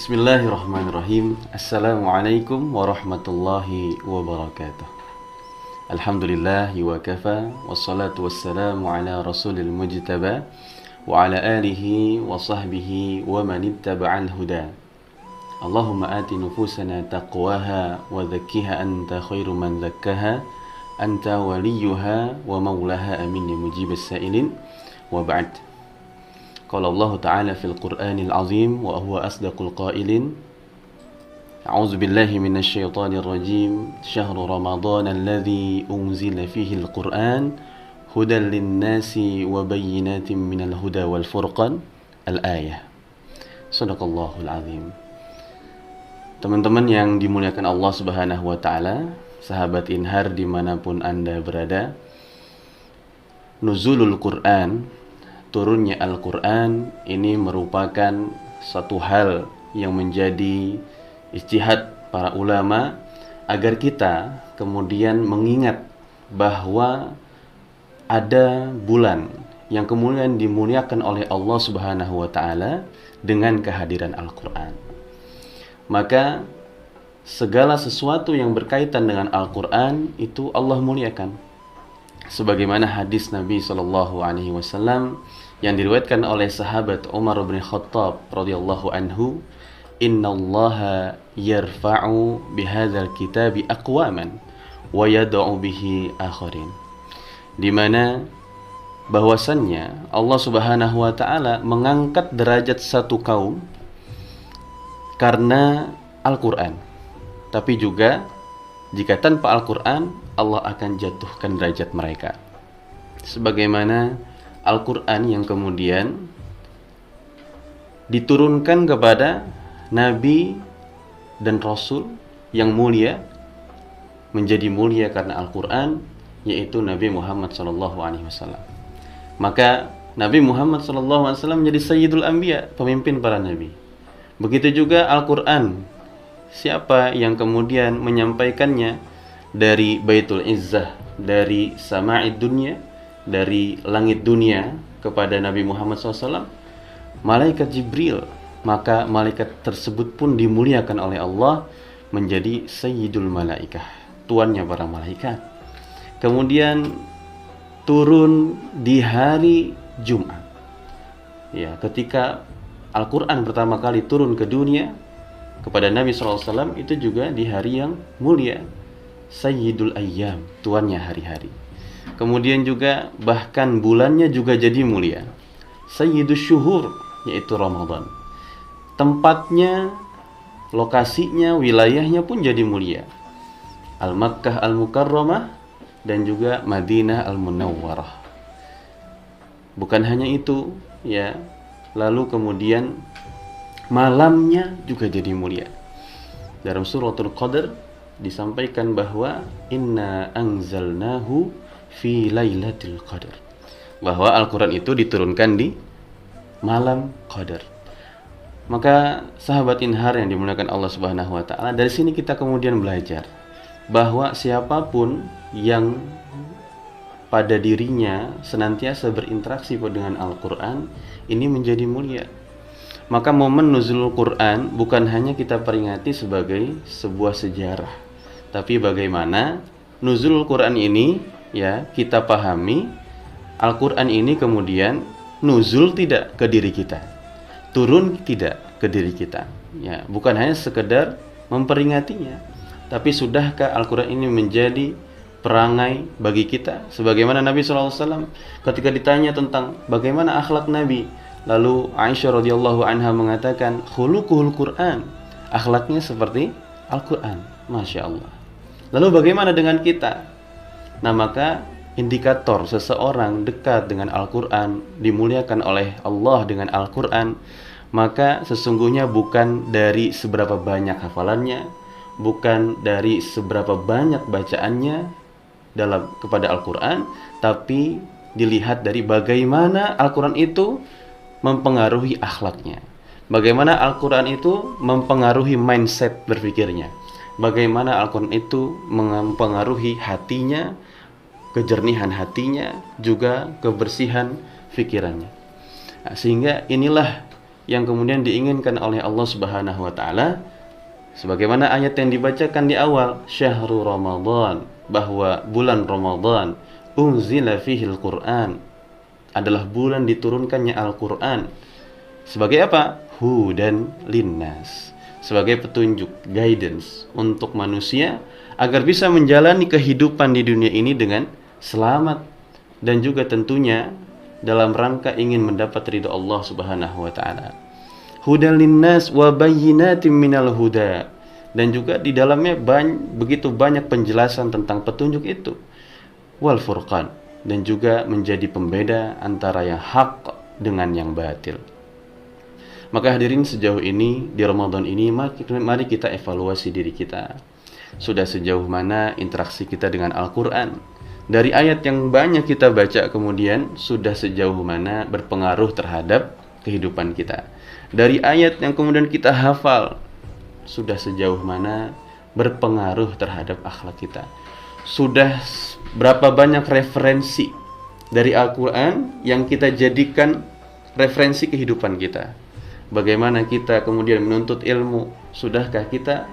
Bismillahirrahmanirrahim. Assalamualaikum warahmatullahi wabarakatuh. Alhamdulillahi wa kafa, wassalatu wassalamu ala rasulil mujtaba wa ala alihi wa sahbihi wa man ittaba'al huda. Allahumma ati nufusana taqwaha wa zakkiha anta khairu man zakkaha anta waliyuha wa maulaha amin ya mujibas sa'ilin wa ba'd. Qala Allah Ta'ala fil Qur'anil Azim wa huwa asdaqul qailin. A'udzu billahi minasy syaithanir rajim. Syahrul Ramadan alladzi unzila fihi al-Qur'an hudan lin-nasi wa bayyinatin minal huda wal furqan. Al-ayah. Shadaqallahul azim. Teman-teman yang dimuliakan Allah Subhanahu wa taala, sahabat Inhar dimanapun Anda berada, nuzulul Quran, turunnya Al-Quran ini merupakan satu hal yang menjadi ijtihad para ulama agar kita kemudian mengingat bahwa ada bulan yang kemudian dimuliakan oleh Allah Subhanahu wa taala dengan kehadiran Al-Quran. Maka segala sesuatu yang berkaitan dengan Al-Quran itu Allah muliakan. Sebagaimana hadis Nabi SAW yang diriwayatkan oleh sahabat Umar bin Khattab radhiyallahu anhu, innallaha yarfa'u bihadzal kitabi aqwaman wa yad'u bihi akharin. Di mana bahwasannya Allah Subhanahu wa taala mengangkat derajat satu kaum karena Al-Qur'an. Tapi juga jika tanpa Al-Qur'an Allah akan jatuhkan derajat mereka. Sebagaimana Al-Quran yang kemudian diturunkan kepada Nabi dan Rasul yang mulia, menjadi mulia karena Al-Quran, yaitu Nabi Muhammad SAW. Maka Nabi Muhammad SAW menjadi Sayyidul Anbiya, pemimpin para Nabi. Begitu juga Al-Quran, siapa yang kemudian menyampaikannya dari Baitul Izzah, dari Sama'id Dunya, dari langit dunia kepada Nabi Muhammad SAW, malaikat Jibril. Maka malaikat tersebut pun dimuliakan oleh Allah menjadi Sayyidul Malaikah, tuannya para malaikat. Kemudian turun di hari Jumat. Ya, ketika Al-Quran pertama kali turun ke dunia kepada Nabi SAW, itu juga di hari yang mulia, Sayyidul Ayyam, tuannya hari-hari. Kemudian juga bahkan bulannya juga jadi mulia, Sayyidus Syuhur, yaitu Ramadan. Tempatnya, lokasinya, wilayahnya pun jadi mulia, Al-Makkah Al-Mukarramah dan juga Madinah Al-Munawwarah. Bukan hanya itu, ya, lalu kemudian malamnya juga jadi mulia. Dalam suratul Qadar disampaikan bahwa inna anzalnahu fi lailatul qadar, bahwa Al-Quran itu diturunkan di malam Qadar. Maka sahabat Inhar yang dimuliakan Allah Subhanahu wa taala, dari sini kita kemudian belajar bahwa siapapun yang pada dirinya senantiasa berinteraksi dengan Al-Quran, ini menjadi mulia. Maka momen nuzulul Quran bukan hanya kita peringati sebagai sebuah sejarah, tapi bagaimana nuzulul Quran ini, ya, kita pahami Al-Quran ini kemudian nuzul tidak ke diri kita, turun tidak ke diri kita, ya, bukan hanya sekedar memperingatinya, tapi sudahkah Al-Quran ini menjadi perangai bagi kita? Sebagaimana Nabi SAW ketika ditanya tentang bagaimana akhlak Nabi, lalu Aisyah radhiyallahu anha mengatakan khuluquhul Quran, akhlaknya seperti Al-Quran. Masya Allah. Lalu bagaimana dengan kita? Nah, maka indikator seseorang dekat dengan Al-Quran, dimuliakan oleh Allah dengan Al-Quran, maka sesungguhnya bukan dari seberapa banyak hafalannya, bukan dari seberapa banyak bacaannya kepada Al-Quran, tapi dilihat dari bagaimana Al-Quran itu mempengaruhi akhlaknya, bagaimana Al-Quran itu mempengaruhi mindset berpikirnya, bagaimana Al-Quran itu mempengaruhi hatinya, kejernihan hatinya, juga kebersihan pikirannya. Nah, sehingga inilah yang kemudian diinginkan oleh Allah Subhanahu wa taala. Sebagaimana ayat yang dibacakan di awal, syahrul Ramadan, bahwa bulan Ramadan unzila fihil Qur'an, adalah bulan diturunkannya Al-Qur'an. Sebagai apa? Hudan linnas, sebagai petunjuk, guidance untuk manusia agar bisa menjalani kehidupan di dunia ini dengan selamat, dan juga tentunya dalam rangka ingin mendapat ridha Allah Subhanahu wa taala. Hudan linnas wa bayyinatin minal huda, dan juga di dalamnya begitu banyak penjelasan tentang petunjuk itu. Wal furqan, dan juga menjadi pembeda antara yang hak dengan yang batil. Maka hadirin, sejauh ini di Ramadan ini mari kita evaluasi diri kita. Sudah sejauh mana interaksi kita dengan Al-Qur'an? Dari ayat yang banyak kita baca kemudian sudah sejauh mana berpengaruh terhadap kehidupan kita. Dari ayat yang kemudian kita hafal sudah sejauh mana berpengaruh terhadap akhlak kita. Sudah berapa banyak referensi dari Al-Quran yang kita jadikan referensi kehidupan kita. Bagaimana kita kemudian menuntut ilmu? Sudahkah kita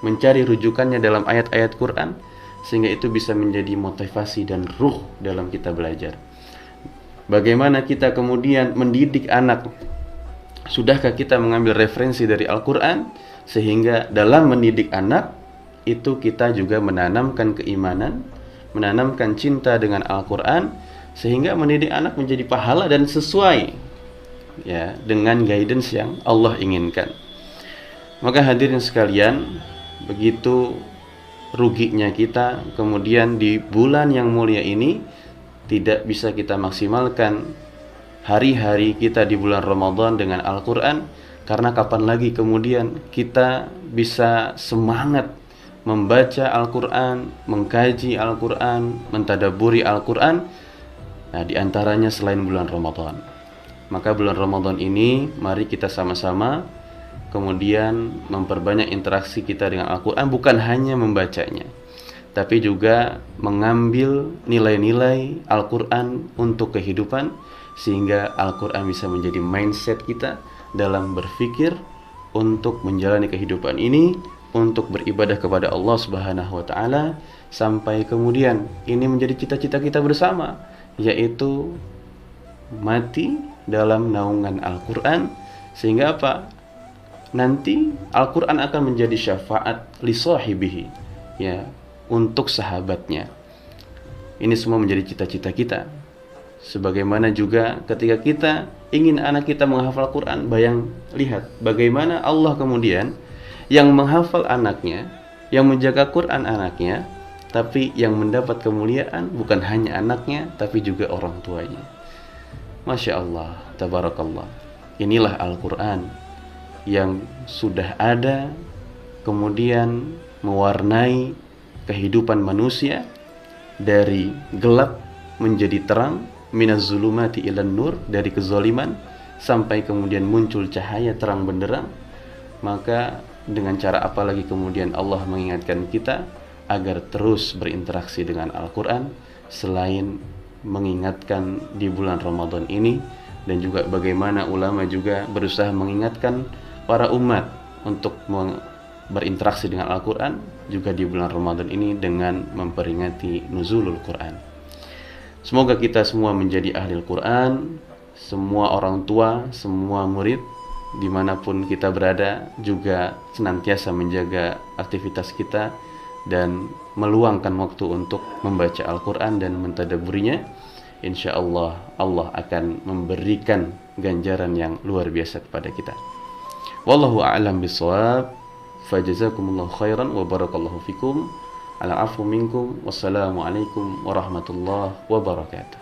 mencari rujukannya dalam ayat-ayat Quran sehingga itu bisa menjadi motivasi dan ruh dalam kita belajar? Bagaimana kita kemudian mendidik anak? Sudahkah kita mengambil referensi dari Al-Quran sehingga dalam mendidik anak itu kita juga menanamkan keimanan, menanamkan cinta dengan Al-Quran, sehingga mendidik anak menjadi pahala dan sesuai ya dengan guidance yang Allah inginkan. Maka hadirin sekalian, begitu ruginya kita kemudian di bulan yang mulia ini tidak bisa kita maksimalkan hari-hari kita di bulan Ramadan dengan Al-Quran, karena kapan lagi kemudian kita bisa semangat membaca Al-Quran, mengkaji Al-Quran, mentadaburi Al-Quran, nah diantaranya selain bulan Ramadan. Maka bulan Ramadan ini mari kita sama-sama kemudian memperbanyak interaksi kita dengan Al-Quran, bukan hanya membacanya, tapi juga mengambil nilai-nilai Al-Quran untuk kehidupan, sehingga Al-Quran bisa menjadi mindset kita dalam berpikir untuk menjalani kehidupan ini, untuk beribadah kepada Allah Subhanahu wa taala, sampai kemudian ini menjadi cita-cita kita bersama, yaitu mati dalam naungan Al-Quran, sehingga apa? Nanti Al-Quran akan menjadi syafaat li sahibihi, ya, untuk sahabatnya. Ini semua menjadi cita-cita kita. Sebagaimana juga ketika kita ingin anak kita menghafal Quran, lihat bagaimana Allah kemudian yang menghafal anaknya, yang menjaga Quran anaknya, tapi yang mendapat kemuliaan bukan hanya anaknya, tapi juga orang tuanya. Masya Allah, tabarakallah. Inilah Al-Quran yang sudah ada, kemudian mewarnai kehidupan manusia dari gelap menjadi terang, minaz zulumati ilan nur, dari kezaliman sampai kemudian muncul cahaya terang benderang. Maka dengan cara apa lagi kemudian Allah mengingatkan kita agar terus berinteraksi dengan Al-Quran selain mengingatkan di bulan Ramadan ini, dan juga bagaimana ulama juga berusaha mengingatkan para umat untuk berinteraksi dengan Al-Quran juga di bulan Ramadan ini dengan memperingati nuzulul Quran. Semoga kita semua menjadi ahli Al-Quran, semua orang tua, semua murid dimanapun kita berada juga senantiasa menjaga aktivitas kita dan meluangkan waktu untuk membaca Al-Quran dan mentadaburinya. Insya Allah, Allah akan memberikan ganjaran yang luar biasa kepada kita. Wallahu a'lam bishawab. Fajazakumullahu khairan wa barakallahu fikum. Ala afu minkum. Wassalamualaikum warahmatullahi wabarakatuh.